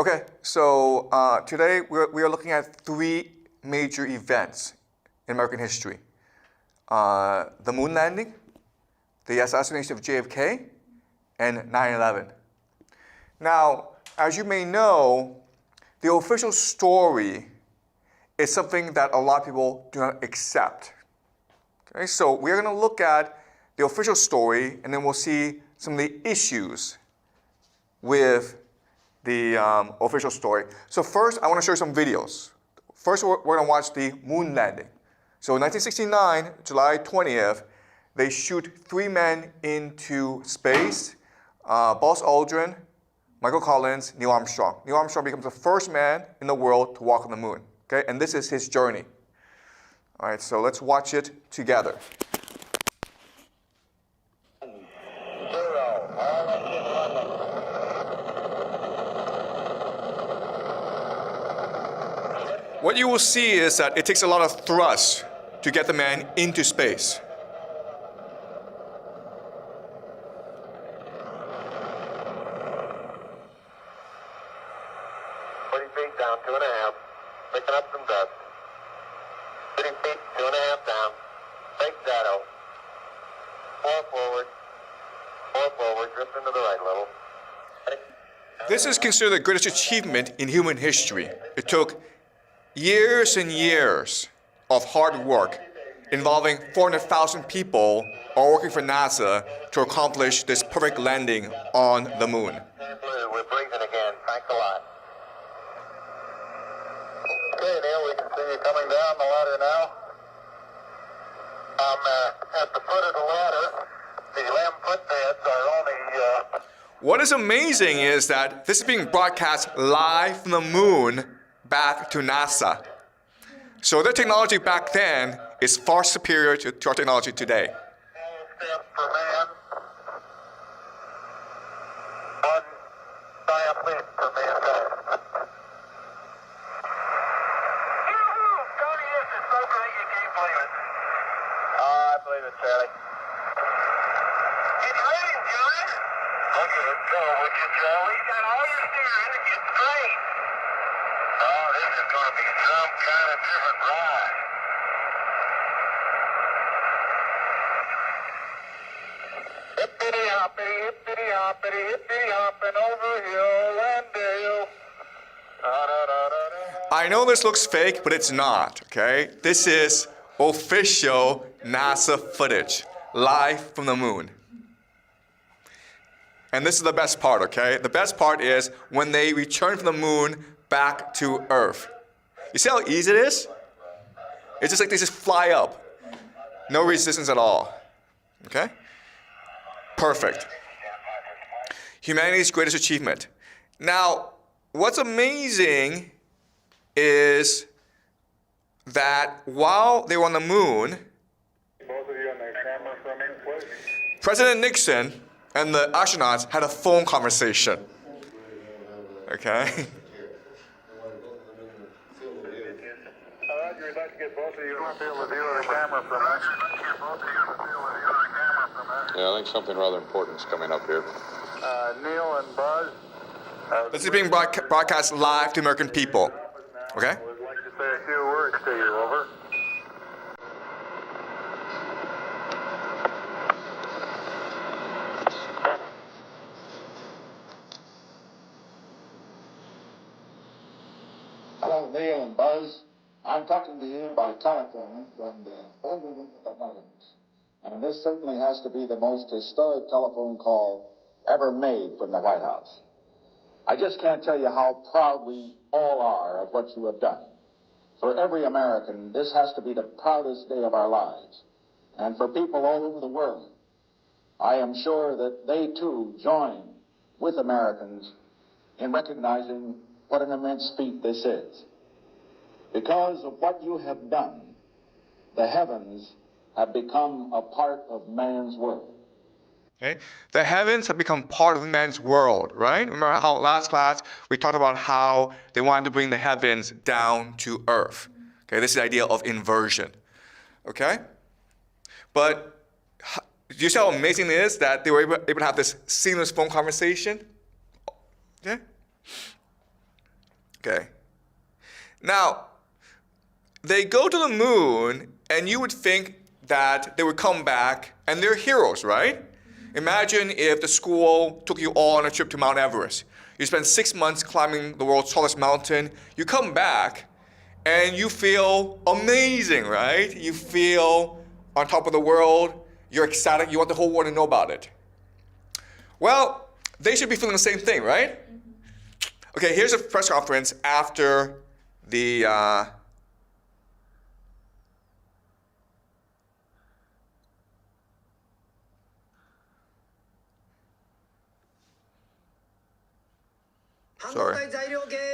Okay, so today we are looking at three major events in American history. The moon landing, the assassination of JFK, and 9/11. Now, as you may know, the official story is something that a lot of people do not accept. Okay, so we're going to look at the official story, and then we'll see some of the issues with the official story. So first, I want to show you some videos. First, we're going to watch the moon landing. So in 1969, July 20th, they shoot three men into space, Buzz Aldrin, Michael Collins, Neil Armstrong. Neil Armstrong becomes the first man in the world to walk on the moon. Okay, and this is his journey. All right, so let's watch it together. What you will see is that it takes a lot of thrust to get the man into space. 20 feet down, 2.5. Picking up some dust. 30 feet, 2.5 down. Big shadow. 4 forward, drift into the right a little. This is considered the greatest achievement in human history. It took years and years of hard work involving 400,000 people all working for NASA to accomplish this perfect landing on the moon. We're breathing again. Thanks a lot. Okay, Neil, we can see you coming down the ladder now. I'm at the foot of the ladder. The 11-foot beds are only... What is amazing is that this is being broadcast live from the moon back to NASA. So their technology back then is far superior to our technology today. 12 steps per man. 1 diaphragm per man. Tony, this is so great you can't believe it. I believe it, Charlie. It's raining, Johnny. Look at it go, would you, Charlie? You got all your steering to get straight. Oh, this is going to be some kind of different ride. Hippity hoppity, hippity hoppity, hippity hopping over hill and dale. I know this looks fake, but it's not, okay? This is official NASA footage, live from the moon. And this is the best part, okay? The best part is when they return from the moon back to Earth. You see how easy it is? It's just like they just fly up. No resistance at all, okay? Perfect. Humanity's greatest achievement. Now, what's amazing is that while they were on the moon, President Nixon and the astronauts had a phone conversation. Okay? We'd like to get both of you in the field of view of the camera from us. Yeah, I think something rather important is coming up here. Neil and Buzz. This is being broadcast live to American people. Okay? We'd like to say a few words to you, over. Hello, Neil and Buzz. I'm talking to you by telephone from the Oval of the Netherlands. And this certainly has to be the most historic telephone call ever made from the White House. I just can't tell you how proud we all are of what you have done. For every American, this has to be the proudest day of our lives. And for people all over the world, I am sure that they too join with Americans in recognizing what an immense feat this is. Because of what you have done, the heavens have become a part of man's world. Okay? The heavens have become part of man's world, right? Remember how last class we talked about how they wanted to bring the heavens down to earth. Okay, this is the idea of inversion. Okay? But do you see how amazing it is that they were able to have this seamless phone conversation? Okay? Now, they go to the moon, and you would think that they would come back, and they're heroes, right? Imagine if the school took you all on a trip to Mount Everest. You spend 6 months climbing the world's tallest mountain. You come back, and you feel amazing, right? You feel on top of the world. You're ecstatic. You want the whole world to know about it. Well, they should be feeling the same thing, right? Okay, here's a press conference after the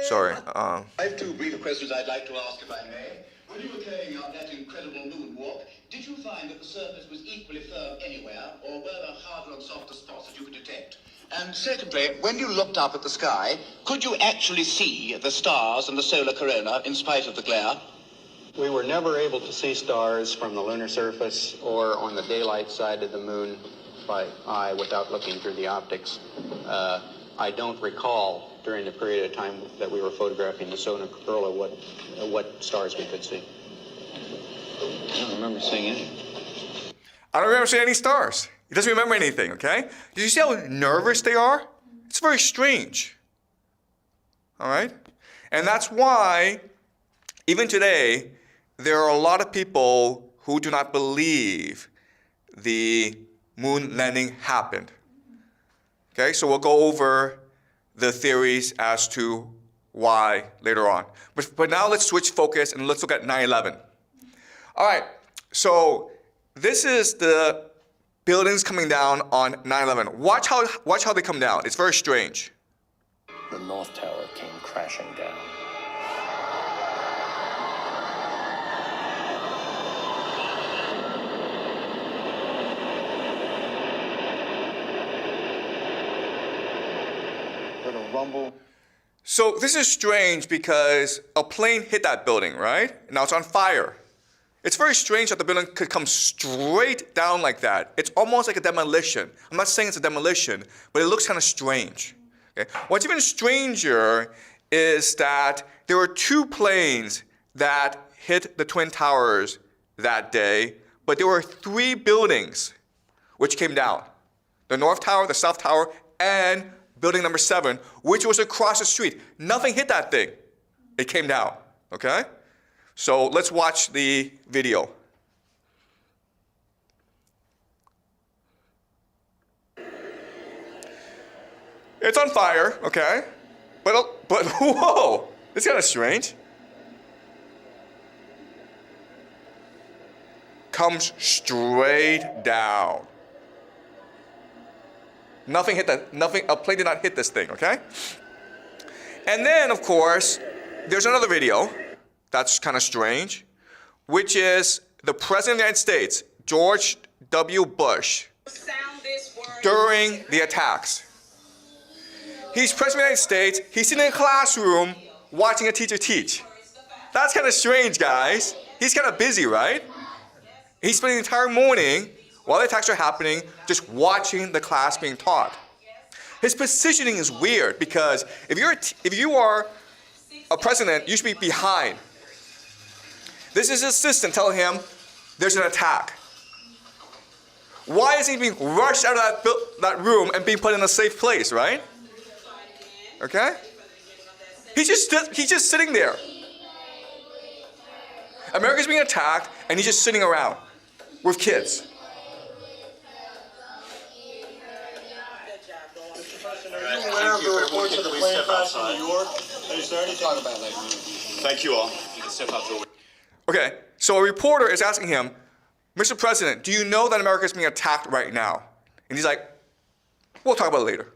Sorry. I have two brief questions I'd like to ask, if I may. When you were carrying out that incredible moonwalk, did you find that the surface was equally firm anywhere, or were there harder and softer spots that you could detect? And secondly, when you looked up at the sky, could you actually see the stars and the solar corona in spite of the glare? We were never able to see stars from the lunar surface or on the daylight side of the moon by eye without looking through the optics. I don't recall during the period of time that we were photographing the solar corona what stars we could see. I don't remember seeing any. I don't remember seeing any stars. He doesn't remember anything, okay? Did you see how nervous they are? It's very strange. All right? And that's why, even today, there are a lot of people who do not believe the moon landing happened. Okay, so we'll go over the theories as to why later on. But now let's switch focus and let's look at 9/11. All right, so this is the buildings coming down on 9/11. Watch how they come down. It's very strange. The North Tower came crashing down. Rumble. So this is strange because a plane hit that building, right? Now it's on fire. It's very strange that the building could come straight down like that. It's almost like a demolition. I'm not saying it's a demolition, but it looks kind of strange. Okay? What's even stranger is that there were two planes that hit the Twin Towers that day, but there were three buildings which came down. The North Tower, the South Tower, and building number 7, which was across the street. Nothing hit that thing. It came down, okay? So let's watch the video. It's on fire, okay? But whoa, it's kind of strange. Comes straight down. Nothing hit that, a plane did not hit this thing, okay? And then, of course, there's another video that's kind of strange, which is the President of the United States, George W. Bush, during the attacks. He's President of the United States, he's sitting in a classroom watching a teacher teach. That's kind of strange, guys. He's kind of busy, right? He's spending the entire morning while the attacks are happening, just watching the class being taught. His positioning is weird because if you are a president, you should be behind. This is his assistant telling him there's an attack. Why is he being rushed out of that room and being put in a safe place, right? Okay? He's just sitting there. America's being attacked and he's just sitting around with kids. Aware of the reports of the plane crash in New York? Is there any talk about that? Thank you all. You can step out the way. Okay, so a reporter is asking him, Mr. President, do you know that America is being attacked right now? And he's like, we'll talk about it later.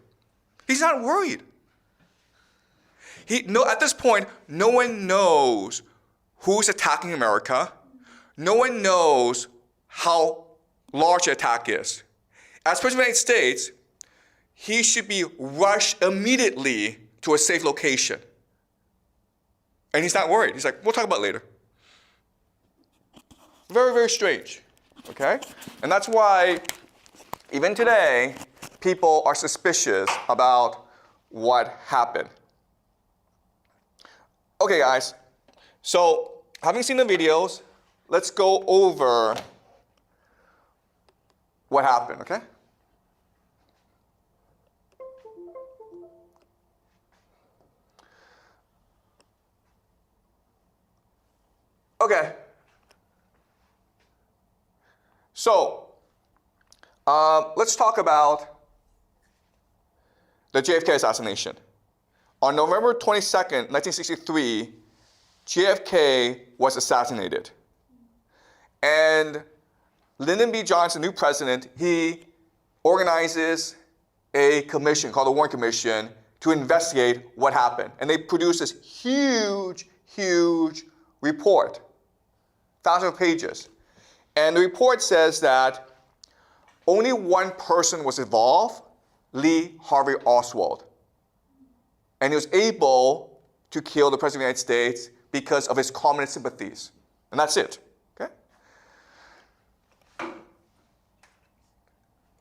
He's not worried. At this point, no one knows who's attacking America. No one knows how large the attack is. As President of the United States, he should be rushed immediately to a safe location. And he's not worried. He's like, we'll talk about it later. Very, very strange, okay? And that's why, even today, people are suspicious about what happened. Okay, guys, So, having seen the videos, let's go over what happened, okay? Okay. So, let's talk about the JFK assassination. On November 22nd, 1963, JFK was assassinated. And Lyndon B. Johnson, new president, he organizes a commission called the Warren Commission to investigate what happened. And they produce this huge, huge report, thousands of pages. And the report says that only one person was involved, Lee Harvey Oswald. And he was able to kill the President of the United States because of his communist sympathies. And that's it, okay?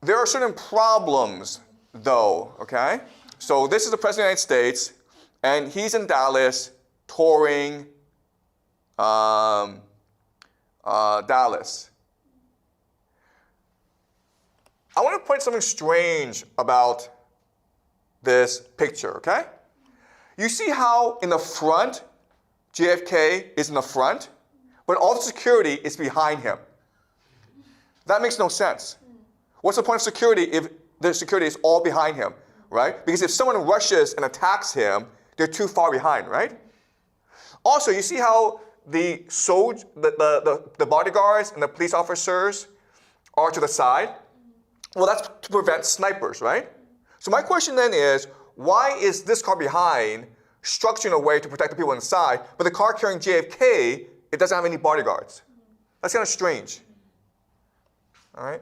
There are certain problems, though, okay? So this is the President of the United States, and he's in Dallas touring Dallas. I want to point something strange about this picture, okay? You see how in the front, JFK is in the front, but all the security is behind him. That makes no sense. What's the point of security if the security is all behind him, right? Because if someone rushes and attacks him, they're too far behind, right? Also, you see how the bodyguards and the police officers are to the side? Well, that's to prevent snipers, right? So my question then is, why is this car behind structured in a way to protect the people inside, but the car carrying JFK, it doesn't have any bodyguards? That's kind of strange. All right?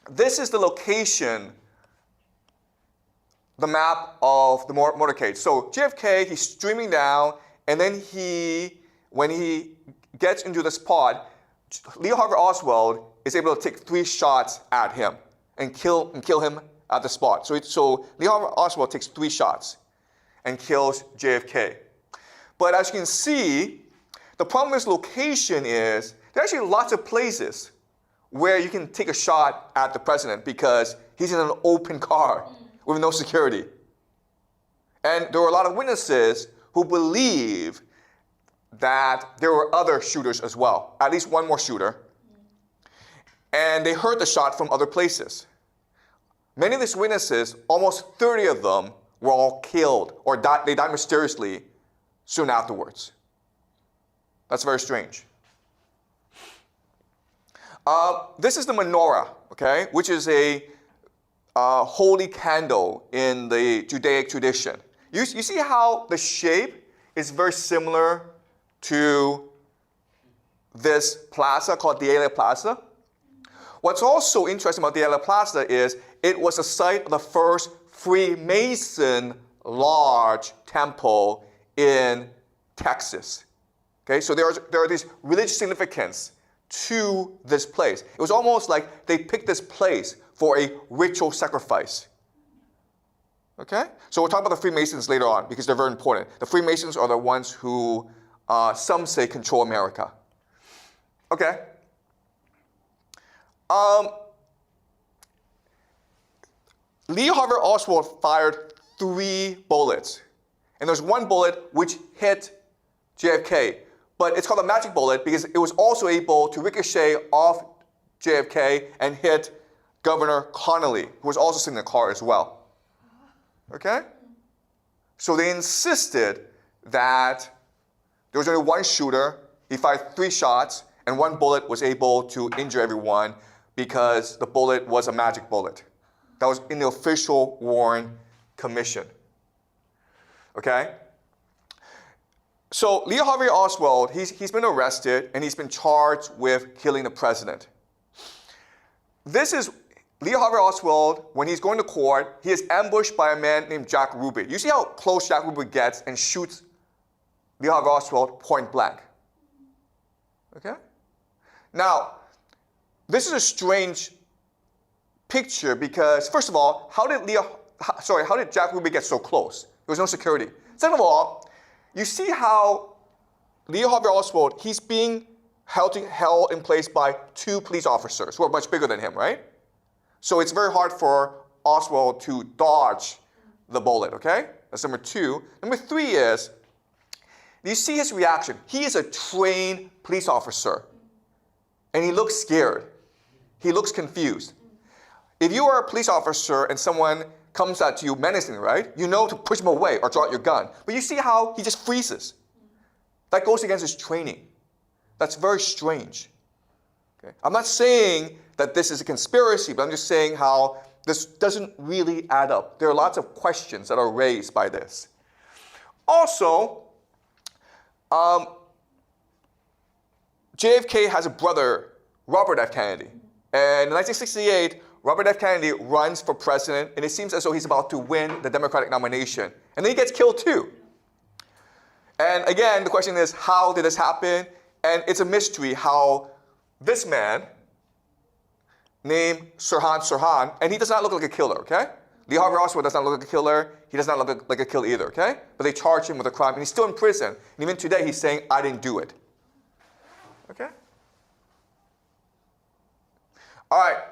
This is the location, the map of the motorcade. So JFK, he's streaming down, and then when he gets into the spot, Lee Harvey Oswald is able to take 3 shots at him and kill him at the spot. So Lee Harvey Oswald takes 3 shots and kills JFK. But as you can see, the problem with this location is there are actually lots of places where you can take a shot at the president because he's in an open car with no security. And there were a lot of witnesses who believe that there were other shooters as well, at least one more shooter. And they heard the shot from other places. Many of these witnesses, almost 30 of them, were all killed or they died mysteriously soon afterwards. That's very strange. This is the menorah, okay, which is a holy candle in the Judaic tradition. You see how the shape is very similar to this plaza called Dealey Plaza? What's also interesting about Dealey Plaza is it was the site of the first Freemason lodge temple in Texas. Okay, so there are these religious significance to this place. It was almost like they picked this place for a ritual sacrifice. Okay? So we'll talk about the Freemasons later on because they're very important. The Freemasons are the ones who some say control America. Okay? Lee Harvey Oswald fired 3 bullets. And there's 1 bullet which hit JFK. But it's called a magic bullet because it was also able to ricochet off JFK and hit Governor Connolly, who was also sitting in the car as well. Okay? So they insisted that there was only 1 shooter. He fired 3 shots, and 1 bullet was able to injure everyone because the bullet was a magic bullet. That was in the official Warren Commission. Okay? So Lee Harvey Oswald, he's been arrested and he's been charged with killing the president. This is Lee Harvey Oswald, when he's going to court, he is ambushed by a man named Jack Ruby. You see how close Jack Ruby gets and shoots Lee Harvey Oswald point blank. Okay? Now, this is a strange picture because, first of all, how did Jack Ruby get so close? There was no security. Second of all, you see how Lee Harvey Oswald, he's being held in place by 2 police officers who are much bigger than him, right? So it's very hard for Oswald to dodge the bullet, okay? That's number 2. Number 3 is, you see his reaction. He is a trained police officer, and he looks scared. He looks confused. If you are a police officer and someone comes at you menacingly, right? You know to push him away or draw out your gun. But you see how he just freezes. That goes against his training. That's very strange. Okay? I'm not saying that this is a conspiracy, but I'm just saying how this doesn't really add up. There are lots of questions that are raised by this. Also, JFK has a brother, Robert F. Kennedy. And in 1968, Robert F. Kennedy runs for president, and it seems as though he's about to win the Democratic nomination. And then he gets killed too. And again, the question is, how did this happen? And it's a mystery how this man, named Sirhan, and he does not look like a killer, okay? Lee Harvey Oswald does not look like a killer. He does not look like a killer either, okay? But they charge him with a crime, and he's still in prison. And even today, he's saying, I didn't do it. Okay? All right.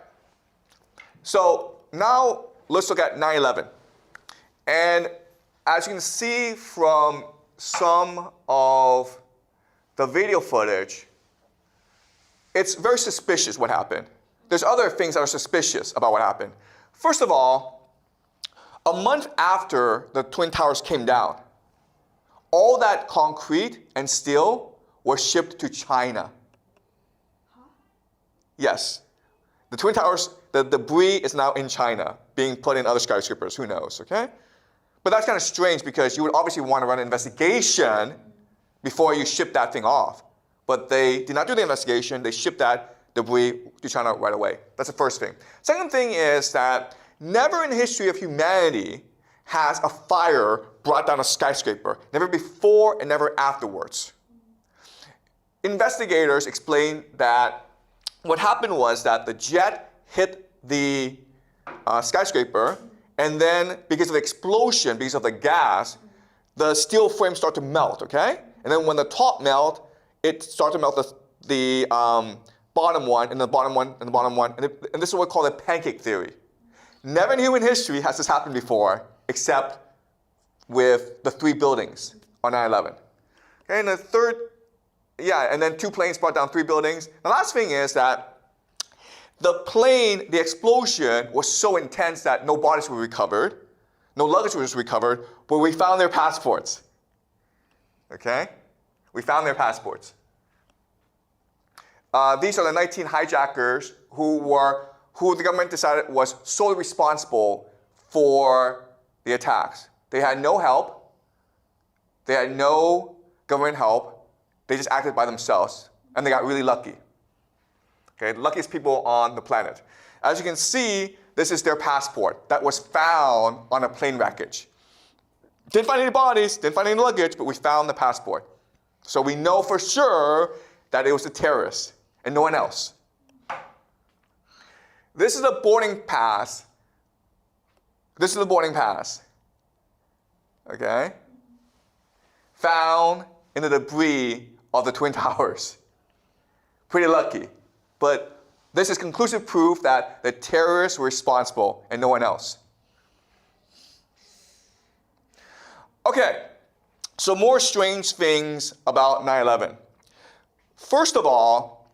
So now let's look at 9/11. And as you can see from some of the video footage, it's very suspicious what happened. There's other things that are suspicious about what happened. First of all, a month after the Twin Towers came down, all that concrete and steel was shipped to China. Yes. The Twin Towers, the debris is now in China, being put in other skyscrapers. Who knows, okay? But that's kind of strange because you would obviously want to run an investigation before you ship that thing off. But they did not do the investigation. They shipped that debris to China right away. That's the first thing. Second thing is that never in the history of humanity has a fire brought down a skyscraper. Never before and never afterwards. Investigators explained that what happened was that the jet hit the skyscraper, and then because of the explosion, because of the gas, the steel frame started to melt, okay? And then when the top melt, it started to melt the bottom one, and the bottom one, and the bottom one, and this is what we call the pancake theory. Never in human history has this happened before, except with the 3 buildings on 9/11. Okay, and the third, and then 2 planes brought down 3 buildings. The last thing is that the plane, the explosion was so intense that no bodies were recovered, no luggage was recovered, but we found their passports. Okay? We found their passports. These are the 19 hijackers who the government decided was solely responsible for the attacks. They had no help. They had no government help. They just acted by themselves, and they got really lucky. Okay, the luckiest people on the planet. As you can see, this is their passport that was found on a plane wreckage. Didn't find any bodies, didn't find any luggage, but we found the passport. So we know for sure that it was a terrorist and no one else. This is a boarding pass. This is the boarding pass. Okay? Found in the debris of the Twin Towers. Pretty lucky. But this is conclusive proof that the terrorists were responsible and no one else. Okay, so more strange things about 9/11. First of all,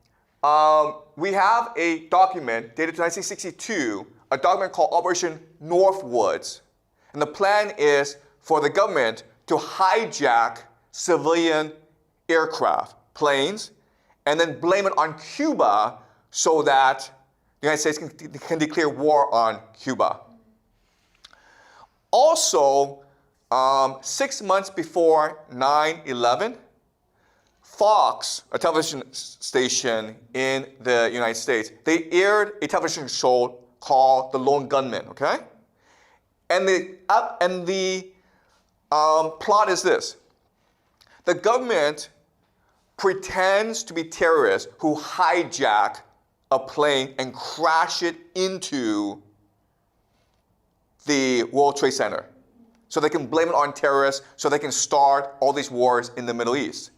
we have a document dated to 1962, a document called Operation Northwoods. And the plan is for the government to hijack civilian aircraft, planes, and then blame it on Cuba so that the United States can declare war on Cuba. Also, 6 months before 9/11, Fox, a television station in the United States, they aired a television show called The Lone Gunman, okay? And the plot is this. The government pretends to be terrorists who hijack a plane and crash it into the World Trade Center. so they can blame it on terrorists, so they can start all these wars in the Middle East.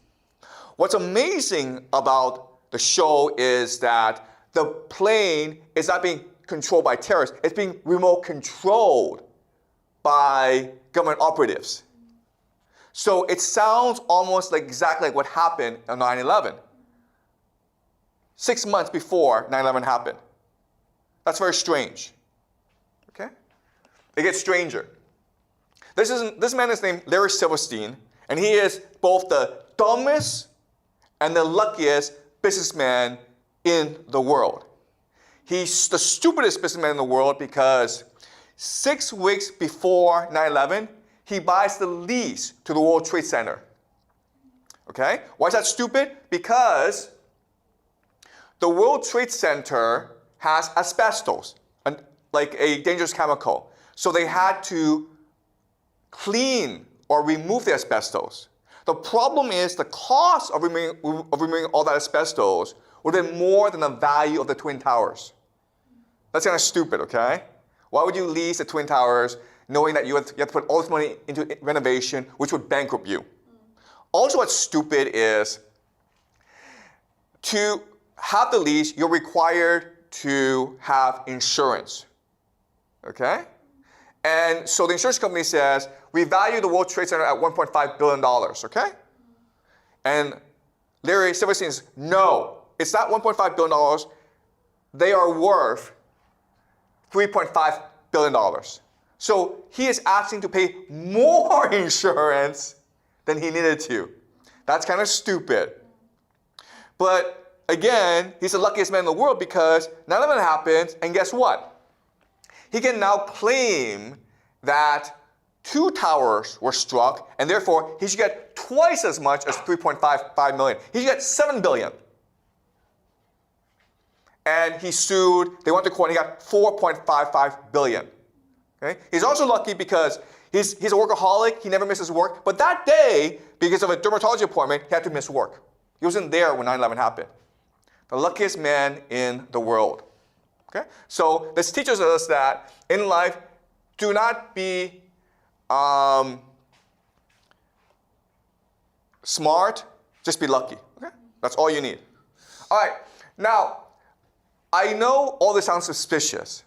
What's amazing about the show is that the plane is not being controlled by terrorists, it's being remote controlled by government operatives. So it sounds almost like exactly like what happened on 9/11. 6 months before 9/11 happened. That's very strange. Okay? It gets stranger. This man is named Larry Silverstein, and he is both the dumbest and the luckiest businessman in the world. He's the stupidest businessman in the world because 6 weeks before 9/11, he buys the lease to the World Trade Center. Okay? Why is that stupid? Because the World Trade Center has asbestos, like a dangerous chemical. So they had to clean or remove the asbestos. The problem is the cost of removing all that asbestos would have been more than the value of the Twin Towers. That's kind of stupid, okay? Why would you lease the Twin Towers knowing that you have to put all this money into renovation, which would bankrupt you? Also, what's stupid is to have the lease, you're required to have insurance, okay? And so the insurance company says, we value the World Trade Center at $1.5 billion, okay? And Larry Silverstein says, no, it's not $1.5 billion. They are worth $3.5 billion. So he is asking to pay more insurance than he needed to. That's kind of stupid. But again, he's the luckiest man in the world because 9/11 happens, and guess what? He can now claim that 2 towers were struck, and therefore he should get twice as much as $3.55 million. He should get $7 billion. And he sued, they went to court, and he got $4.55 billion. Okay? He's also lucky because he's a workaholic, he never misses work, but that day, because of a dermatology appointment, he had to miss work. He wasn't there when 9/11 happened. The luckiest man in the world. Okay? So this teaches us that in life, do not be smart, just be lucky. Okay? That's all you need. All right, now, I know all this sounds suspicious,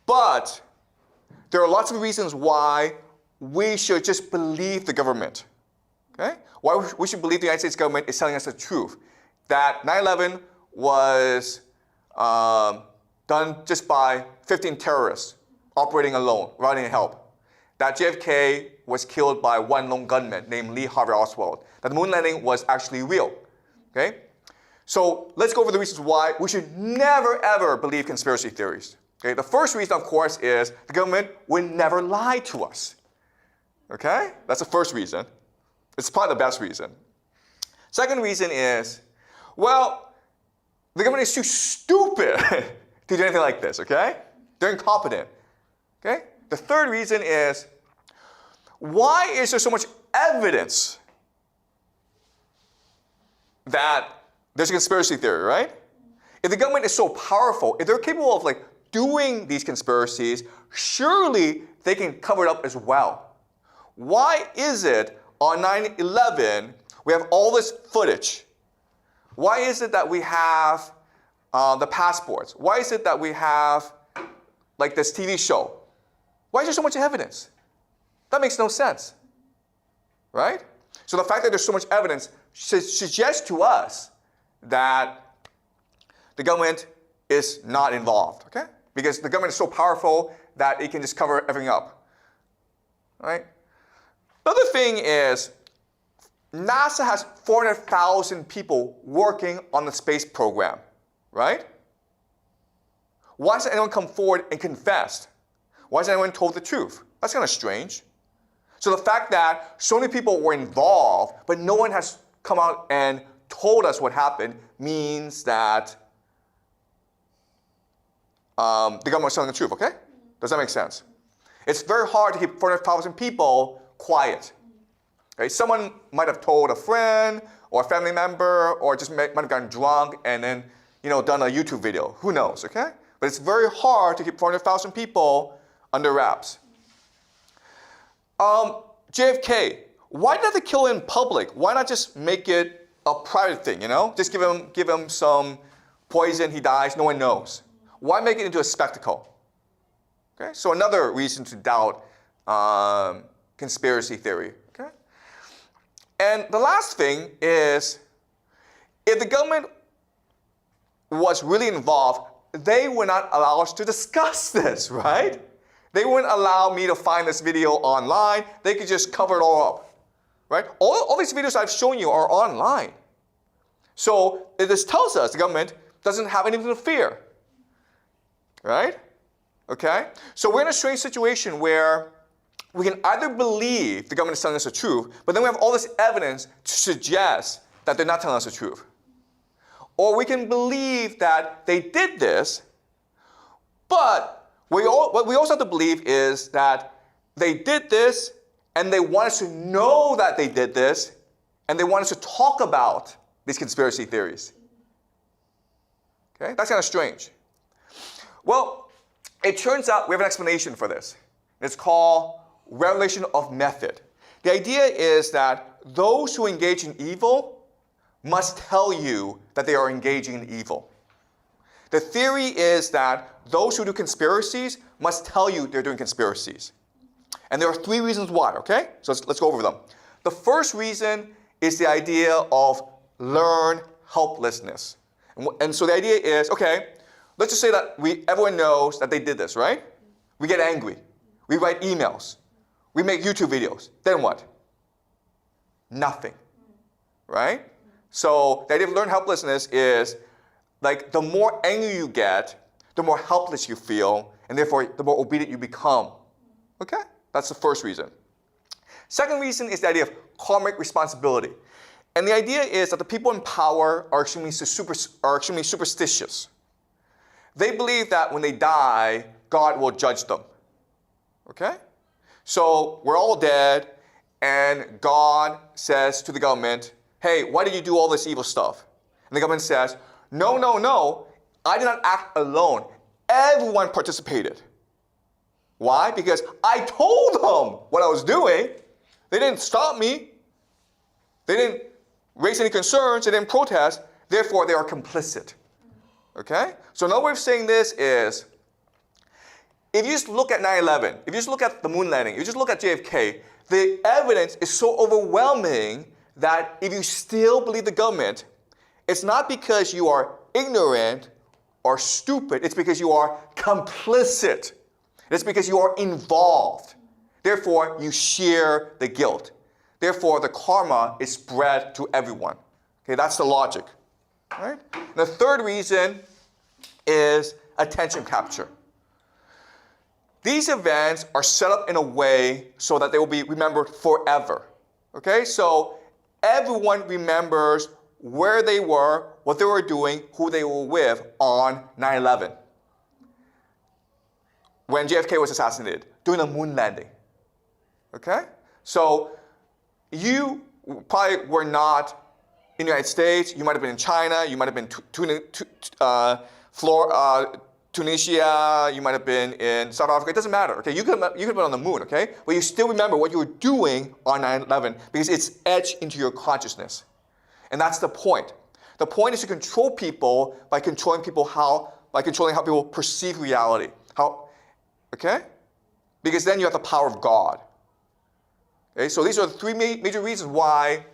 but there are lots of reasons why we should just believe the government. Okay? Why we should believe the United States government is telling us the truth. That 9/11 was done just by 15 terrorists operating alone, without any help. That JFK was killed by one lone gunman named Lee Harvey Oswald. That the moon landing was actually real. Okay? So let's go over the reasons why we should never ever believe conspiracy theories. Okay? The first reason, of course, is the government would never lie to us. Okay? That's the first reason. It's probably the best reason. Second reason is, well, the government is too stupid to do anything like this, okay? They're incompetent, okay? The third reason is, why is there so much evidence that there's a conspiracy theory, right? If the government is so powerful, if they're capable of like doing these conspiracies, surely they can cover it up as well. Why is it on 9/11 we have all this footage? Why is it that we have the passports? Why is it that we have like this TV show? Why is there so much evidence? That makes no sense, right? So the fact that there's so much evidence suggests to us that the government is not involved, okay? Because the government is so powerful that it can just cover everything up, right? The other thing is, NASA has 400,000 people working on the space program, right? Why hasn't anyone come forward and confessed? Why hasn't anyone told the truth? That's kind of strange. So the fact that so many people were involved, but no one has come out and told us what happened, means that the government was telling the truth, okay? Does that make sense? It's very hard to keep 400,000 people quiet. Okay? Someone might have told a friend or a family member or just might have gotten drunk and then done a YouTube video. Who knows, okay? But it's very hard to keep 400,000 people under wraps. JFK, why did they kill him in public? Why not just make it a private thing, you know? Just give him some poison, he dies, no one knows. Why make it into a spectacle? Okay, so another reason to doubt conspiracy theory. Okay? And the last thing is, if the government was really involved, they would not allow us to discuss this, right? They wouldn't allow me to find this video online. They could just cover it all up, right? All these videos I've shown you are online. So this tells us the government doesn't have anything to fear, right? Okay? So we're in a strange situation where we can either believe the government is telling us the truth, but then we have all this evidence to suggest that they're not telling us the truth. Or we can believe that they did this, but what we also have to believe is that they did this and they want us to know that they did this and they want us to talk about these conspiracy theories. Okay? That's kind of strange. Well, it turns out we have an explanation for this. It's called revelation of method. The idea is that those who engage in evil must tell you that they are engaging in evil. The theory is that those who do conspiracies must tell you they're doing conspiracies. And there are 3 reasons why, okay? So let's go over them. The first reason is the idea of learned helplessness. And so the idea is, okay, let's just say that everyone knows that they did this, right? We get angry. We write emails. We make YouTube videos. Then what? Nothing, right? So the idea of learned helplessness is like the more angry you get, the more helpless you feel, and therefore the more obedient you become. Okay? That's the first reason. Second reason is the idea of karmic responsibility. And the idea is that the people in power are extremely superstitious. They believe that when they die, God will judge them. Okay? So we're all dead, and God says to the government, hey, why did you do all this evil stuff? And the government says, no, no, no, I did not act alone. Everyone participated. Why? Because I told them what I was doing. They didn't stop me. They didn't raise any concerns. They didn't protest. Therefore, they are complicit. Okay? So another way of saying this is, if you just look at 9/11, if you just look at the moon landing, if you just look at JFK, the evidence is so overwhelming that if you still believe the government, it's not because you are ignorant or stupid, it's because you are complicit. It's because you are involved. Therefore, you share the guilt. Therefore, the karma is spread to everyone. Okay, that's the logic. All right? And the third reason is attention capture. These events are set up in a way so that they will be remembered forever. Okay, so everyone remembers where they were, what they were doing, who they were with on 9/11. When JFK was assassinated, during the moon landing. Okay? So you probably were not in the United States, you might have been in China, you might have been Tunisia, you might have been in South Africa, it doesn't matter, okay? You could have been on the moon, okay? But you still remember what you were doing on 9/11 because it's etched into your consciousness. And that's the point. The point is to control people by controlling how people perceive reality. Okay? Because then you have the power of God. Okay? So these are the 3 major reasons why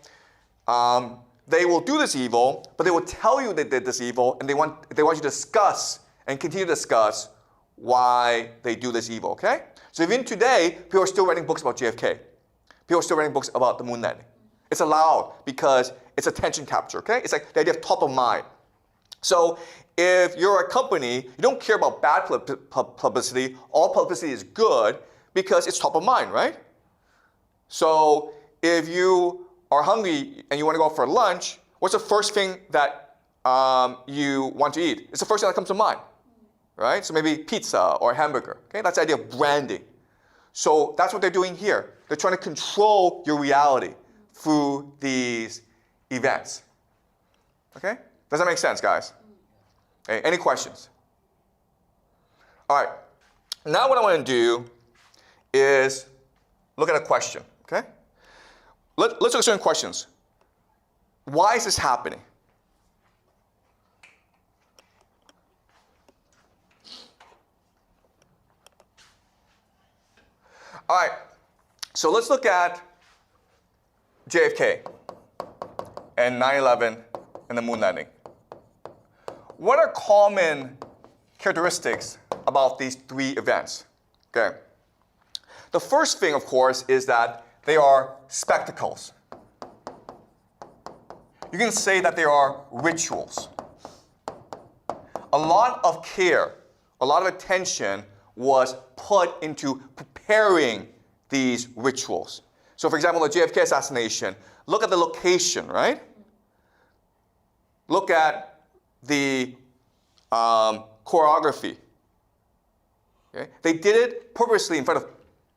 they will do this evil, but they will tell you they did this evil, and they want you to discuss and continue to discuss why they do this evil, okay? So even today, people are still writing books about JFK. People are still writing books about the moon landing. It's allowed because it's attention capture, okay? It's like the idea of top of mind. So if you're a company, you don't care about bad publicity. All publicity is good because it's top of mind, right? So if you are hungry and you want to go out for lunch, what's the first thing that you want to eat? It's the first thing that comes to mind, right? So maybe pizza or hamburger, okay? That's the idea of branding. So that's what they're doing here. They're trying to control your reality through these events, okay? Does that make sense, guys? Okay, any questions? All right, now what I want to do is look at a question, okay? Let's look at certain questions. Why is this happening? All right, so let's look at JFK and 9/11 and the moon landing. What are common characteristics about these three events? Okay. The first thing, of course, is that they are spectacles. You can say that they are rituals. A lot of care, a lot of attention was put into preparing these rituals. So for example, the JFK assassination, look at the location, right? Look at the choreography. Okay? They did it purposely in front of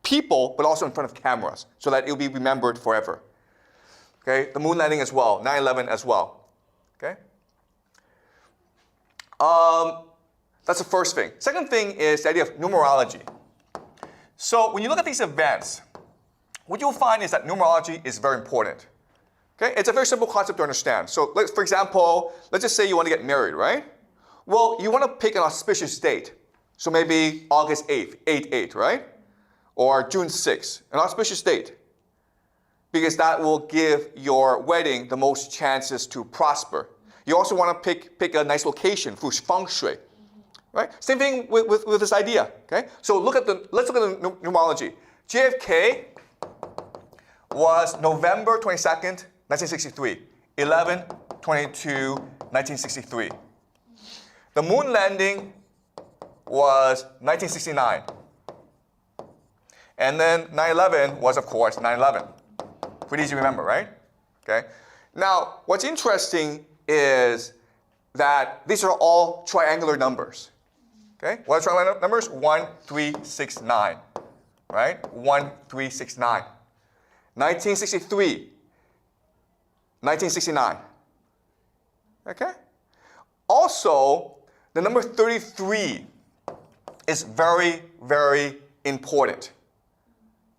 people, but also in front of cameras, so that it will be remembered forever. Okay? The moon landing as well, 9/11 as well. Okay? That's the first thing. Second thing is the idea of numerology. So when you look at these events, what you'll find is that numerology is very important. Okay? It's a very simple concept to understand. So for example, let's just say you want to get married, right? Well, you want to pick an auspicious date. So maybe August 8th, 8/8, right? Or June 6th, an auspicious date. Because that will give your wedding the most chances to prosper. You also want to pick a nice location for feng shui. Right? Same thing with this idea. Okay? So let's look at the numerology. JFK was November 22nd, 1963. 11/22/1963. The moon landing was 1969. And then 9/11 was, of course, 9/11. Pretty easy to remember, right? Okay. Now, what's interesting is that these are all triangular numbers. Okay. What are triangular numbers? 1, 3, 6, 9. Right? 1, 3, 6, 9. 1963. 1969. Okay. Also, the number 33 is very, very important.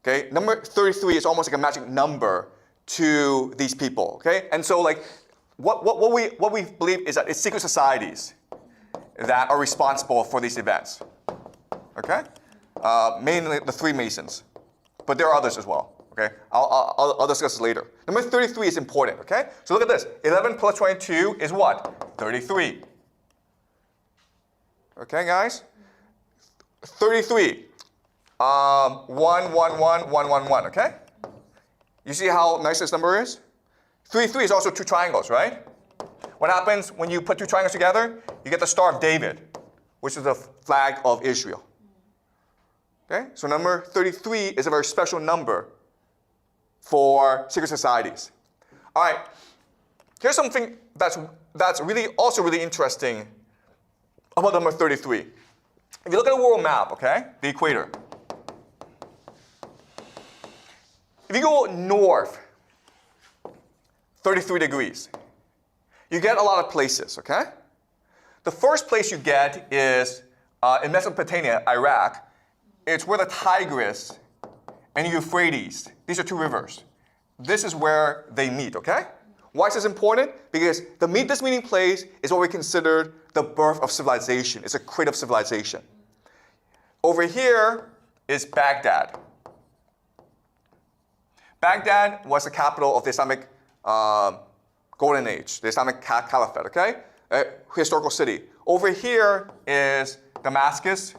Okay, number 33 is almost like a magic number to these people. Okay, and so like what we believe is that it's secret societies that are responsible for these events. Okay, mainly the Freemasons, but there are others as well. Okay, I'll discuss this later. Number 33 is important. Okay, so look at this. 11 plus 22 is what? 33. Okay, guys. 33. 1, 1, 1, 1, 1, 1, okay? You see how nice this number is? 3, 3 is also two triangles, right? What happens when you put two triangles together? You get the Star of David, which is the flag of Israel. Okay? So number 33 is a very special number for secret societies. All right. Here's something that's really also really interesting about number 33. If you look at the world map, okay, the equator. If you go north 33 degrees, you get a lot of places, okay? The first place you get is in Mesopotamia, Iraq. It's where the Tigris and Euphrates, these are two rivers. This is where they meet, okay? Why is this important? Because this meeting place is what we consider the birth of civilization. It's a crate of civilization. Over here is Baghdad. Baghdad was the capital of the Islamic Golden Age, the Islamic Caliphate, okay? A historical city. Over here is Damascus,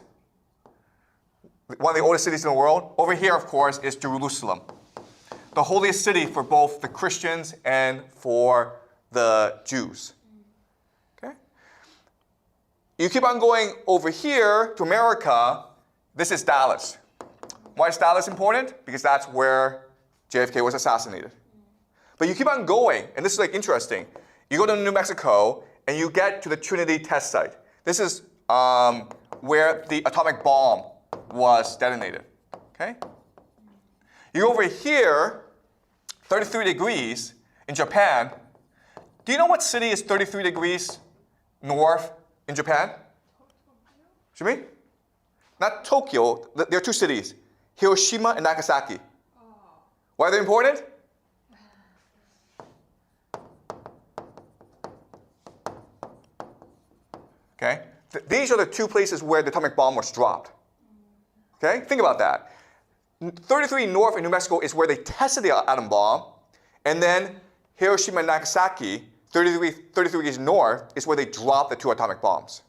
one of the oldest cities in the world. Over here, of course, is Jerusalem, the holiest city for both the Christians and for the Jews. Okay? You keep on going over here to America. This is Dallas. Why is Dallas important? Because that's where JFK was assassinated. But you keep on going, and this is like interesting. You go to New Mexico, and you get to the Trinity test site. This is where the atomic bomb was detonated. Okay? You go over here, 33 degrees in Japan. Do you know what city is 33 degrees north in Japan? Shimi? Not Tokyo. There are two cities, Hiroshima and Nagasaki. Why are they important? Okay? These are the two places where the atomic bomb was dropped. Okay? Think about that. 33 north in New Mexico is where they tested the atom bomb, and then Hiroshima and Nagasaki, 33 degrees north, is where they dropped the two atomic bombs.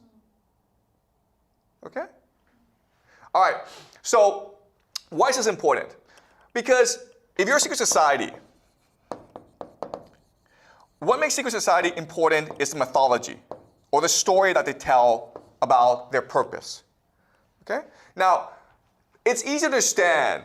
Okay? All right. So why is this important? Because if you're a secret society, what makes secret society important is the mythology, or the story that they tell about their purpose. Okay? Now, it's easy to understand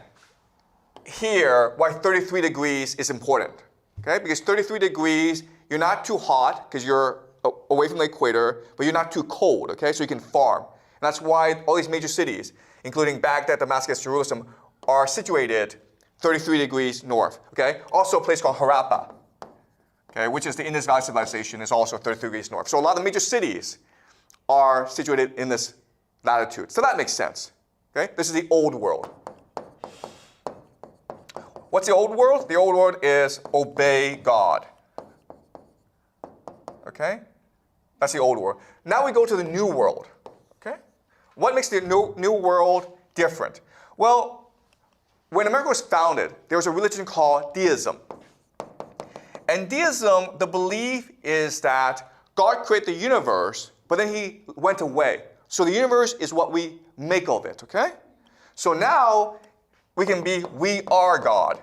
here why 33 degrees is important. Okay? Because 33 degrees, you're not too hot because you're away from the equator, but you're not too cold, okay? So you can farm. And that's why all these major cities, including Baghdad, Damascus, Jerusalem, are situated 33 degrees north, okay? Also a place called Harappa, okay, which is the Indus Valley civilization, is also 33 degrees north. So a lot of major cities are situated in this latitude. So that makes sense, okay? This is the old world. What's the old world? The old world is obey God. Okay? That's the old world. Now we go to the new world. Okay? What makes the new world different? Well, when America was founded, there was a religion called deism. And deism, the belief is that God created the universe, but then he went away. So the universe is what we make of it, okay? So now we can be, we are God.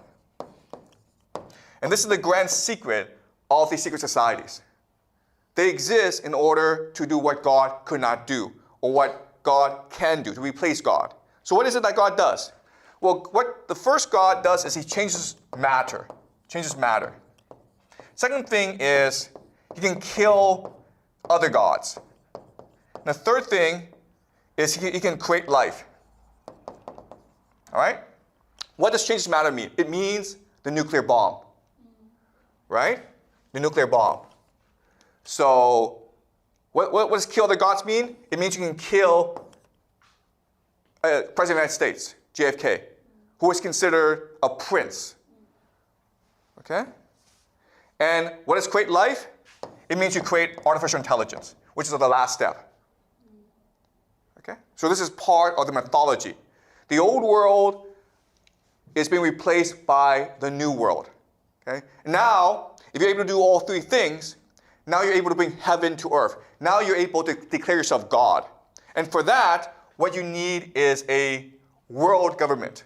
And this is the grand secret of these secret societies. They exist in order to do what God could not do, or what God can do, to replace God. So what is it that God does? Well, what the first God does is he changes matter. Second thing is he can kill other gods. And the third thing is he can create life. All right? What does changes matter mean? It means the nuclear bomb. Right? The nuclear bomb. So what does kill other gods mean? It means you can kill President of the United States, JFK, who was considered a prince. Okay? And what does create life? It means you create artificial intelligence, which is the last step. Okay? So this is part of the mythology. The old world is being replaced by the new world. Okay? Now, if you're able to do all three things, now you're able to bring heaven to earth. Now you're able to declare yourself God. And for that, what you need is a world government.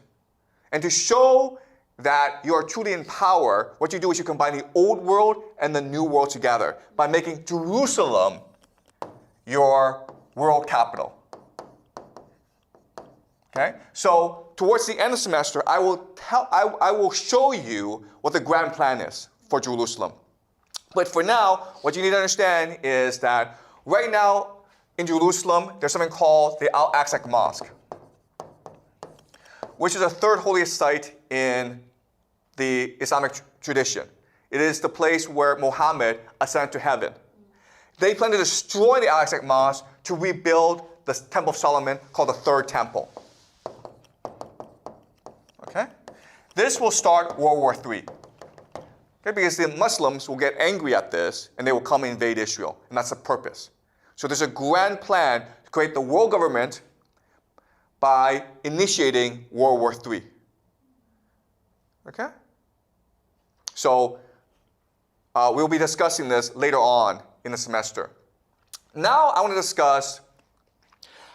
And to show that you are truly in power, what you do is you combine the old world and the new world together by making Jerusalem your world capital. Okay? So towards the end of the semester, I will show you what the grand plan is for Jerusalem. But for now, what you need to understand is that right now in Jerusalem, there's something called the Al-Aqsa Mosque, which is the third holiest site in the Islamic tradition. It is the place where Muhammad ascended to heaven. They plan to destroy the Al-Aqsa Mosque to rebuild the Temple of Solomon, called the Third Temple. Okay? This will start World War III. Okay, because the Muslims will get angry at this and they will come and invade Israel. And that's the purpose. So there's a grand plan to create the world government by initiating World War III. Okay? So we'll be discussing this later on in the semester. Now I want to discuss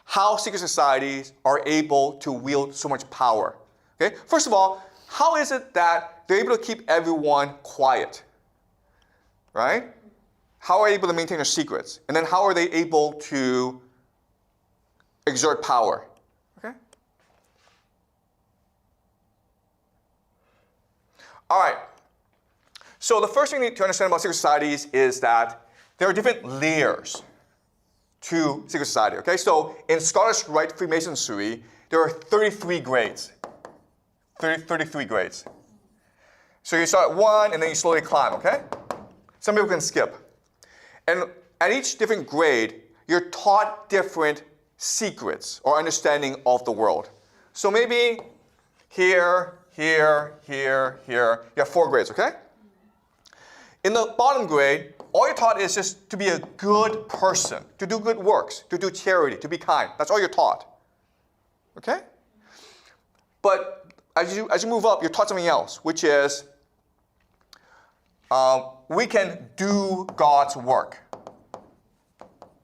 how secret societies are able to wield so much power. Okay? First of all, how is it that they're able to keep everyone quiet? Right? How are they able to maintain their secrets? And then how are they able to exert power? Okay? All right. So the first thing you need to understand about secret societies is that there are different layers to secret society. Okay? So in Scottish Rite Freemasonry, there are 33 grades. 33 grades. So you start at 1 and then you slowly climb, okay? Some people can skip. And at each different grade, you're taught different secrets or understanding of the world. So maybe here, here, here, here. You have 4 grades, okay? In the bottom grade, all you're taught is just to be a good person, to do good works, to do charity, to be kind. That's all you're taught. Okay? But as you move up, you're taught something else, which is we can do God's work.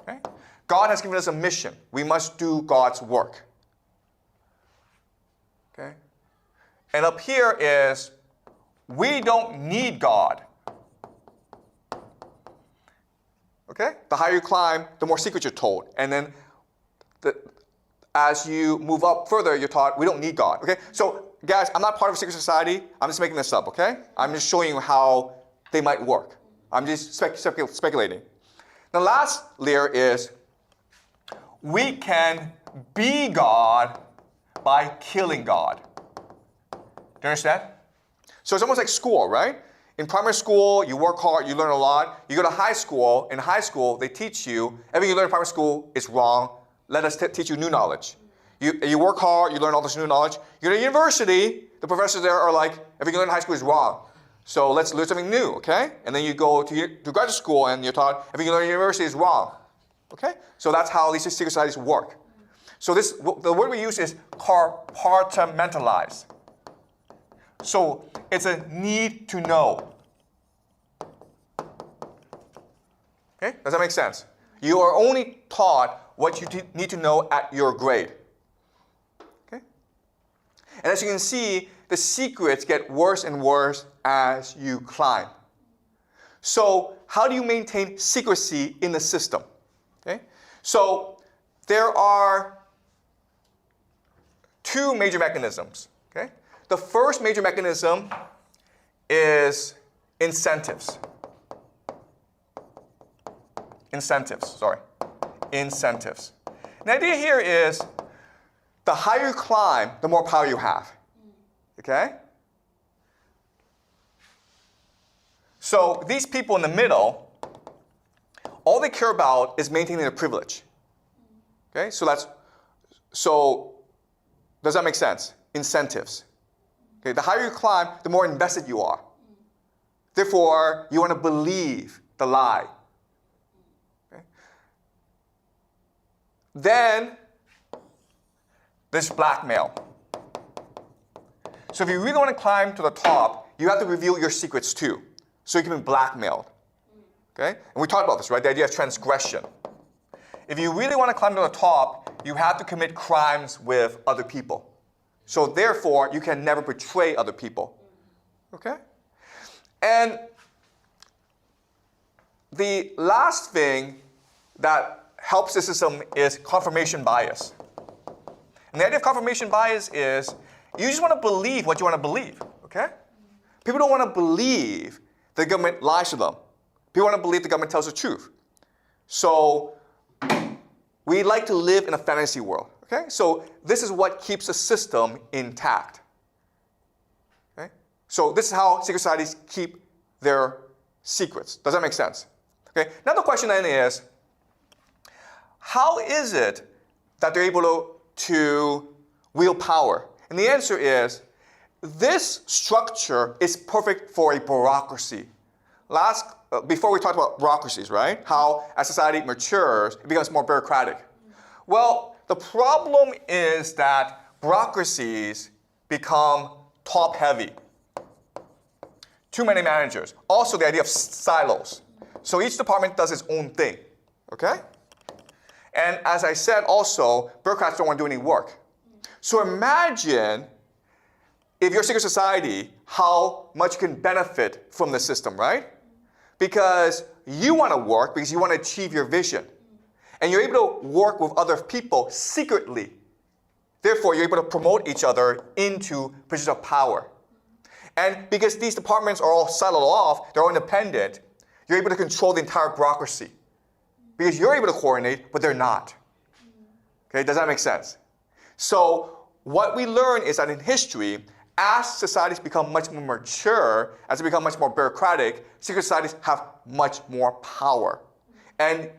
Okay? God has given us a mission. We must do God's work. Okay? And up here is we don't need God. Okay? The higher you climb, the more secrets you're told. And then as you move up further, you're taught we don't need God. Okay? So guys, I'm not part of a secret society. I'm just making this up, okay? I'm just showing you how they might work. I'm just speculating. The last layer is we can be God by killing God. Do you understand? So it's almost like school, right? In primary school, you work hard, you learn a lot. You go to high school. In high school, they teach you, everything you learn in primary school is wrong. Let us teach you new knowledge. You work hard, you learn all this new knowledge. You go to university, the professors there are like, everything you learn in high school is wrong. So let's learn something new, okay? And then you go to graduate school and you're taught everything you learn in university is wrong. Okay? So that's how these secret societies work. So the word we use is compartmentalize. So it's a need to know. Okay? Does that make sense? You are only taught what you need to know at your grade. Okay? And as you can see, the secrets get worse and worse as you climb. So how do you maintain secrecy in the system? Okay? So there are 2 major mechanisms. Okay? The first major mechanism is incentives. Incentives. The idea here is the higher you climb, the more power you have. Okay? So these people in the middle, all they care about is maintaining their privilege. Okay? So does that make sense? Incentives. Okay? The higher you climb, the more invested you are. Therefore, you want to believe the lie. Okay? Then there's blackmail. So if you really want to climb to the top, you have to reveal your secrets too. So you can be blackmailed. Okay? And we talked about this, right? The idea of transgression. If you really want to climb to the top, you have to commit crimes with other people. So therefore, you can never betray other people. Okay? And the last thing that helps the system is confirmation bias. And the idea of confirmation bias is you just want to believe what you want to believe. Okay? People don't want to believe the government lies to them. People want to believe the government tells the truth. So we like to live in a fantasy world. Okay? So this is what keeps the system intact. Okay? So this is how secret societies keep their secrets. Does that make sense? Okay? Now the question then is, how is it that they're able to wield power? And the answer is, this structure is perfect for a bureaucracy. Before we talked about bureaucracies, right? How as society matures, it becomes more bureaucratic. Well, the problem is that bureaucracies become top-heavy. Too many managers. Also the idea of silos. So each department does its own thing. Okay? And as I said also, bureaucrats don't want to do any work. So imagine if you're a secret society, how much you can benefit from the system, right? Because you want to work because you want to achieve your vision. And you're able to work with other people secretly. Therefore, you're able to promote each other into positions of power. And because these departments are all siloed off, they're all independent, you're able to control the entire bureaucracy. Because you're able to coordinate, but they're not. Okay, does that make sense? So what we learn is that in history, as societies become much more mature, as they become much more bureaucratic, secret societies have much more power. And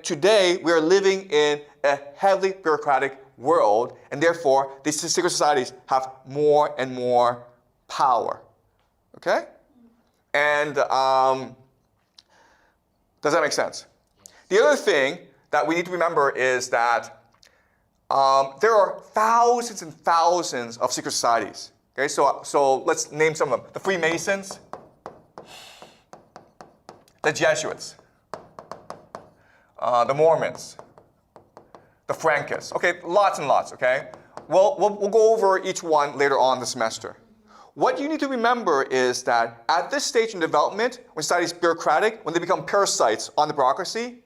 today, we are living in a heavily bureaucratic world, and therefore these secret societies have more and more power. Okay? And does that make sense? The other thing that we need to remember is that there are thousands and thousands of secret societies. Okay, so let's name some of them. The Freemasons, the Jesuits, the Mormons, the Frankists. Okay, lots and lots, okay? We'll go over each one later on this semester. What you need to remember is that at this stage in development, when society is bureaucratic, when they become parasites on the bureaucracy,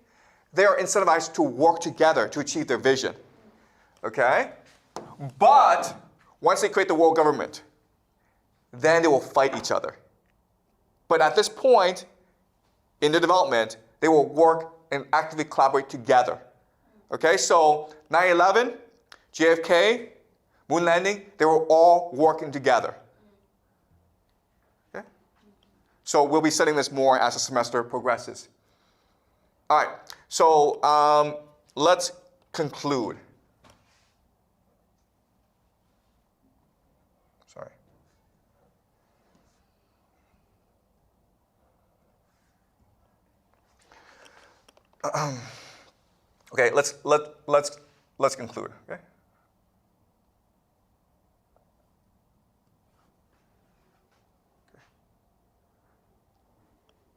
they are incentivized to work together to achieve their vision. Okay? But once they create the world government, then they will fight each other. But at this point in their development, they will work and actively collaborate together. Okay, so 9/11, JFK, moon landing, they were all working together. Okay? So we'll be studying this more as the semester progresses. All right, so let's conclude. Sorry. Okay, let's conclude. Okay.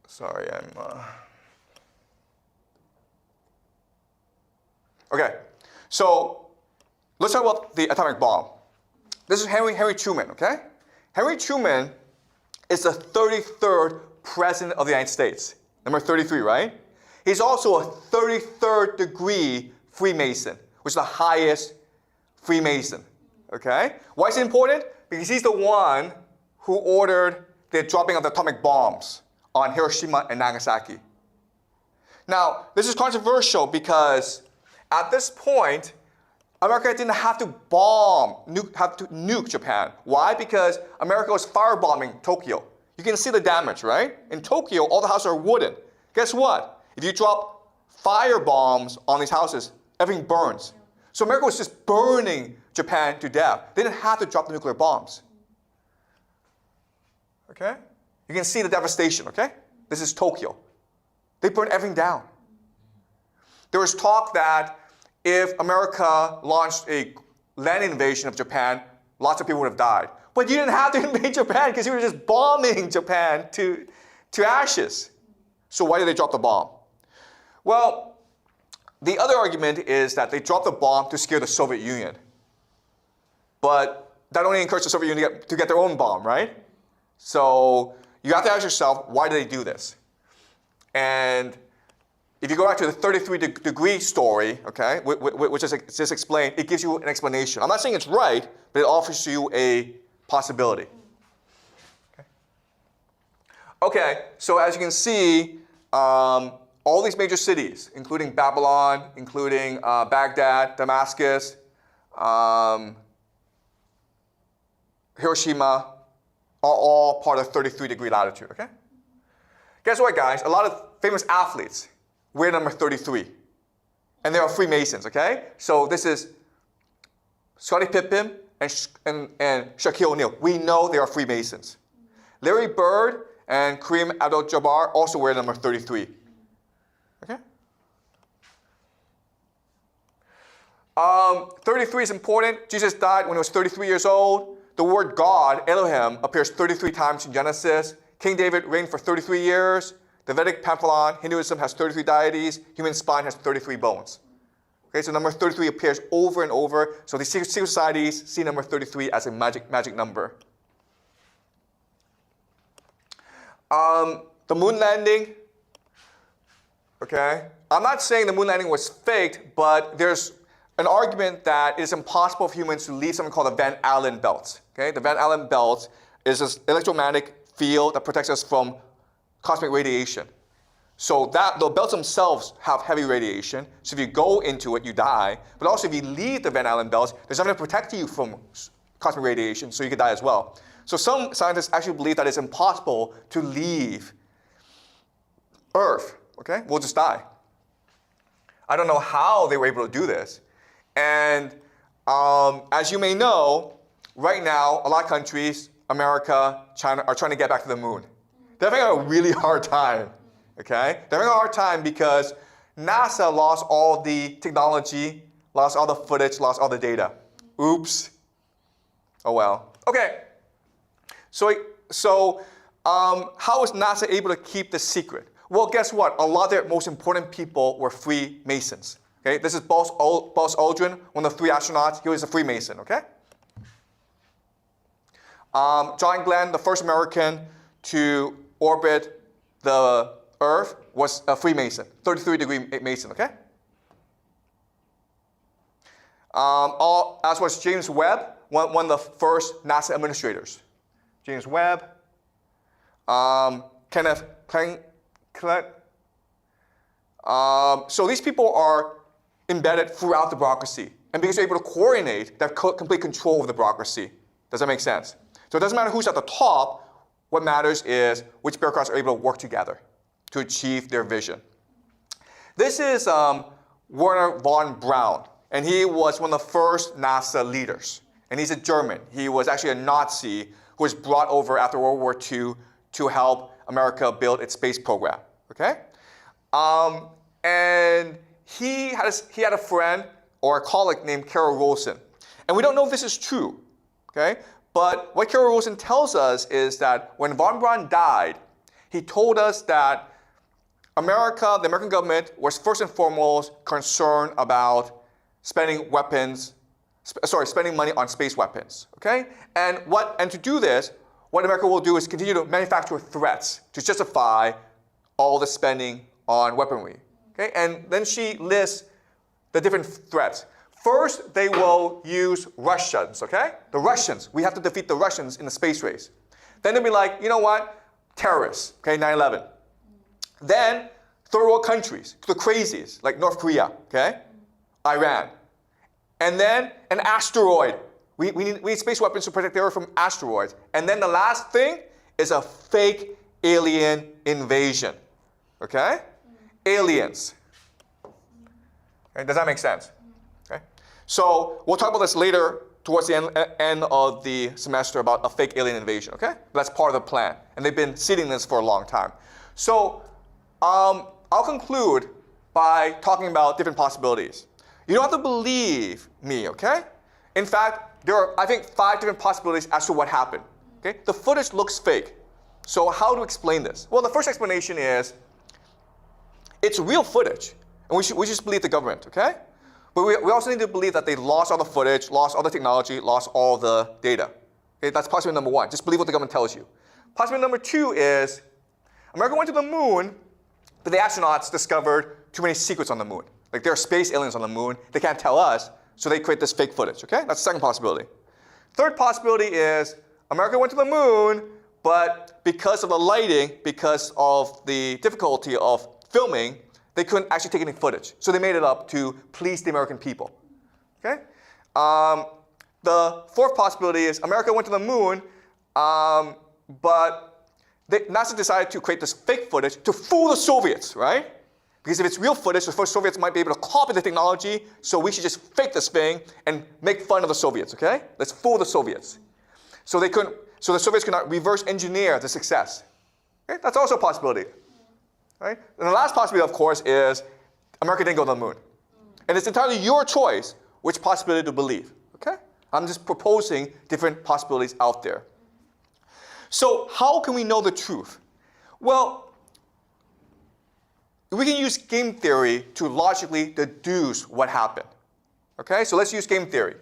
Sorry, Okay, so let's talk about the atomic bomb. This is Henry Truman, okay? Henry Truman is the 33rd president of the United States. Number 33, right? He's also a 33rd degree Freemason, which is the highest Freemason, okay? Why is it important? Because he's the one who ordered the dropping of the atomic bombs on Hiroshima and Nagasaki. Now, this is controversial because at this point, America didn't have to nuke Japan. Why? Because America was firebombing Tokyo. You can see the damage, right? In Tokyo, all the houses are wooden. Guess what? If you drop fire bombs on these houses, everything burns. So America was just burning Japan to death. They didn't have to drop the nuclear bombs. Okay? You can see the devastation, okay? This is Tokyo. They burned everything down. There was talk that if America launched a land invasion of Japan, lots of people would have died. But you didn't have to invade Japan because you were just bombing Japan to ashes. So why did they drop the bomb? Well, the other argument is that they dropped the bomb to scare the Soviet Union. But that only encouraged the Soviet Union to get their own bomb, right? So you have to ask yourself, why did they do this? And if you go back to the 33-degree story, okay, which is just explained, it gives you an explanation. I'm not saying it's right, but it offers you a possibility. Okay, so as you can see, all these major cities, including Babylon, including Baghdad, Damascus, Hiroshima, are all part of 33-degree latitude, okay? Guess what, guys? A lot of famous athletes we're number 33. And they are Freemasons, okay? So this is Scottie Pippen and Shaquille O'Neal. We know they are Freemasons. Larry Bird and Kareem Abdul-Jabbar also wear number 33. Okay? 33 is important. Jesus died when he was 33 years old. The word God, Elohim, appears 33 times in Genesis. King David reigned for 33 years. The Vedic pantheon, Hinduism, has 33 deities. Human spine has 33 bones. Okay, so number 33 appears over and over. So the secret societies see number 33 as a magic number. The moon landing. Okay, I'm not saying the moon landing was faked, but there's an argument that it is impossible for humans to leave something called the Van Allen belt. Okay, the Van Allen belt is this electromagnetic field that protects us from cosmic radiation. So that the belts themselves have heavy radiation. So if you go into it, you die. But also if you leave the Van Allen belts, there's nothing to protect you from cosmic radiation, so you could die as well. So some scientists actually believe that it's impossible to leave Earth. Okay, we'll just die. I don't know how they were able to do this. And as you may know, right now, a lot of countries, America, China, are trying to get back to the moon. They're having a really hard time, okay? They're having a hard time because NASA lost all the technology, lost all the footage, lost all the data. Oops. Oh well. Okay. So how was NASA able to keep this secret? Well, guess what? A lot of their most important people were Freemasons. Okay, this is Buzz Aldrin, one of the 3 astronauts. He was a Freemason. Okay. John Glenn, the first American to orbit the Earth, was a Freemason, 33-degree Mason. Okay. As was James Webb, one of the first NASA administrators. James Webb, Kenneth Klett. So these people are embedded throughout the bureaucracy. And because they're able to coordinate, they have complete control of the bureaucracy. Does that make sense? So it doesn't matter who's at the top. What matters is which bureaucrats are able to work together to achieve their vision. This is Werner von Braun. And he was one of the first NASA leaders. And he's a German. He was actually a Nazi who was brought over after World War II to help America build its space program. Okay? And he had a friend or a colleague named Carol Rosen. And we don't know if this is true. Okay? But what Carol Rosen tells us is that when von Braun died, he told us that America, the American government, was first and foremost concerned about spending money on space weapons, okay? And to do this, what America will do is continue to manufacture threats to justify all the spending on weaponry, okay? And then she lists the different threats. First, they will use Russians, okay? The Russians, we have to defeat the Russians in the space race. Then they'll be like, you know what? Terrorists, okay, 9/11. Then, third world countries, the crazies, like North Korea, okay? Iran. And then an asteroid. We need space weapons to protect the Earth from asteroids. And then the last thing is a fake alien invasion. Okay? Aliens. Okay, does that make sense? Okay. So we'll talk about this later towards the end of the semester about a fake alien invasion. Okay? That's part of the plan. And they've been seeding this for a long time. So I'll conclude by talking about different possibilities. You don't have to believe me, okay? In fact, there are, I think, 5 different possibilities as to what happened. Okay? The footage looks fake. So how to explain this? Well, the first explanation is it's real footage. And we just believe the government, okay? But we also need to believe that they lost all the footage, lost all the technology, lost all the data. Okay? That's possibility number 1. Just believe what the government tells you. Possibility number 2 is America went to the moon, but the astronauts discovered too many secrets on the moon. Like there are space aliens on the moon. They can't tell us, so they create this fake footage, okay? That's the second possibility. Third possibility is America went to the moon, but because of the lighting, because of the difficulty of filming, they couldn't actually take any footage. So they made it up to please the American people, okay? The fourth possibility is America went to the moon, but NASA decided to create this fake footage to fool the Soviets, right? Because if it's real footage, the first Soviets might be able to copy the technology, so we should just fake this thing and make fun of the Soviets, okay? Let's fool the Soviets. So the Soviets could not reverse engineer the success. Okay? That's also a possibility. Right? And the last possibility, of course, is America didn't go to the moon. And it's entirely your choice which possibility to believe, okay? I'm just proposing different possibilities out there. So how can we know the truth? Well, we can use game theory to logically deduce what happened. Okay, so let's use game theory.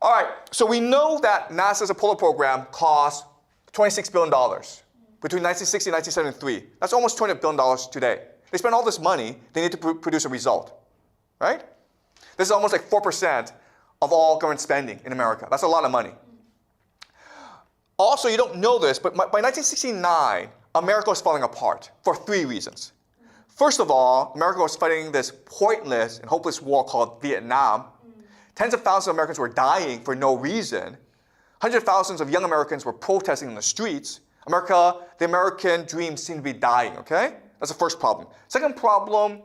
All right, so we know that NASA's Apollo program cost $26 billion between 1960 and 1973. That's almost $200 billion today. They spent all this money, they need to produce a result, right? This is almost like 4% of all government spending in America. That's a lot of money. Also, you don't know this, but by 1969, America was falling apart for 3 reasons. First of all, America was fighting this pointless and hopeless war called Vietnam. Tens of thousands of Americans were dying for no reason. Hundreds of thousands of young Americans were protesting in the streets. The American dream seemed to be dying, okay? That's the first problem. Second problem,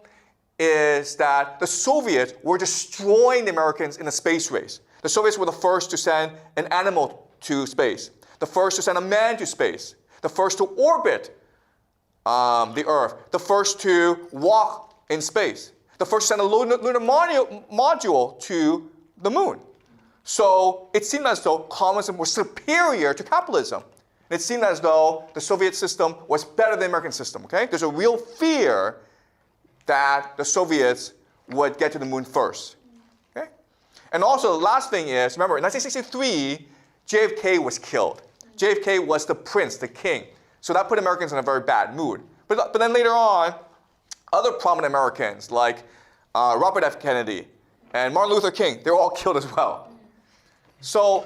is that the Soviets were destroying the Americans in the space race. The Soviets were the first to send an animal to space, the first to send a man to space, the first to orbit the Earth, the first to walk in space, the first to send a lunar module to the moon. So it seemed as though communism was superior to capitalism. It seemed as though the Soviet system was better than the American system, okay? There's a real fear that the Soviets would get to the moon first, okay? And also the last thing is, remember, in 1963, JFK was killed. JFK was the prince, the king. So that put Americans in a very bad mood. But then later on, other prominent Americans like Robert F. Kennedy and Martin Luther King, they were all killed as well. So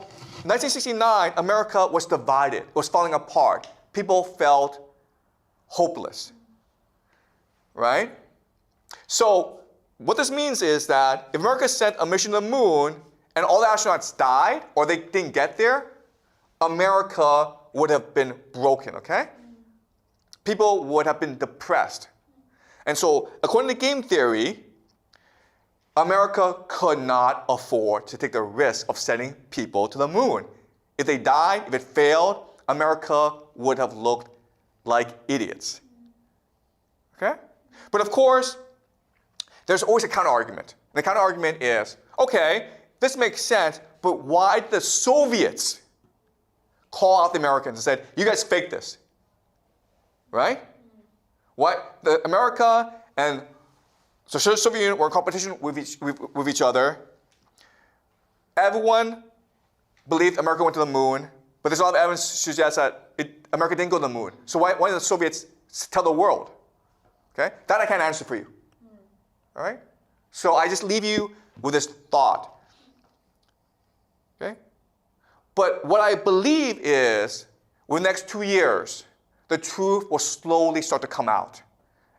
1969, America was divided. It was falling apart. People felt hopeless, right? So what this means is that if America sent a mission to the moon and all the astronauts died or they didn't get there, America would have been broken, okay? People would have been depressed. And so according to game theory, America could not afford to take the risk of sending people to the moon. If they died, if it failed, America would have looked like idiots. Okay? But of course, there's always a counter-argument. And the counter-argument is, okay, this makes sense, but why did the Soviets call out the Americans and said, you guys faked this? Right? What? America and the Soviet Union were in competition with each other. Everyone believed America went to the moon, but there's a lot of evidence to suggest that America didn't go to the moon. So why did the Soviets tell the world? Okay? That I can't answer for you. All right? So I just leave you with this thought. Okay? But what I believe is, within the next 2 years, the truth will slowly start to come out.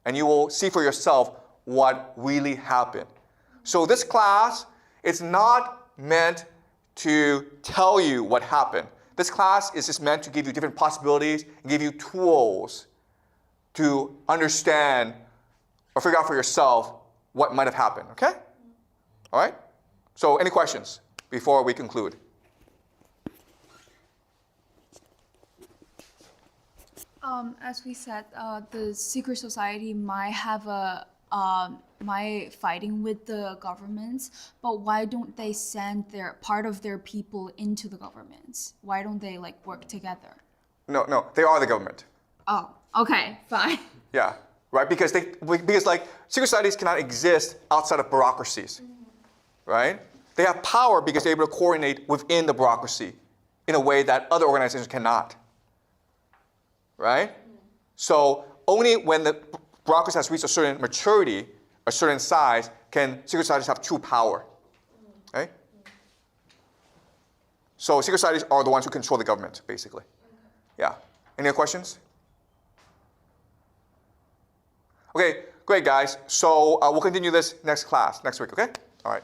And you will see for yourself what really happened. So this class is not meant to tell you what happened. This class is just meant to give you different possibilities and give you tools to understand or figure out for yourself what might have happened, okay? All right? So any questions before we conclude? As we said, the secret society might have might fighting with the governments, but why don't they send part of their people into the governments? Why don't they work together? No, they are the government. Oh, okay, fine. Yeah, right. Because secret societies cannot exist outside of bureaucracies, right? They have power because they're able to coordinate within the bureaucracy in a way that other organizations cannot, right? So only when the bureaucracy has reached a certain maturity, a certain size, can secret societies have true power, right? So secret societies are the ones who control the government, basically. Yeah. Any other questions? Okay, great, guys. So we'll continue this next week, okay? All right.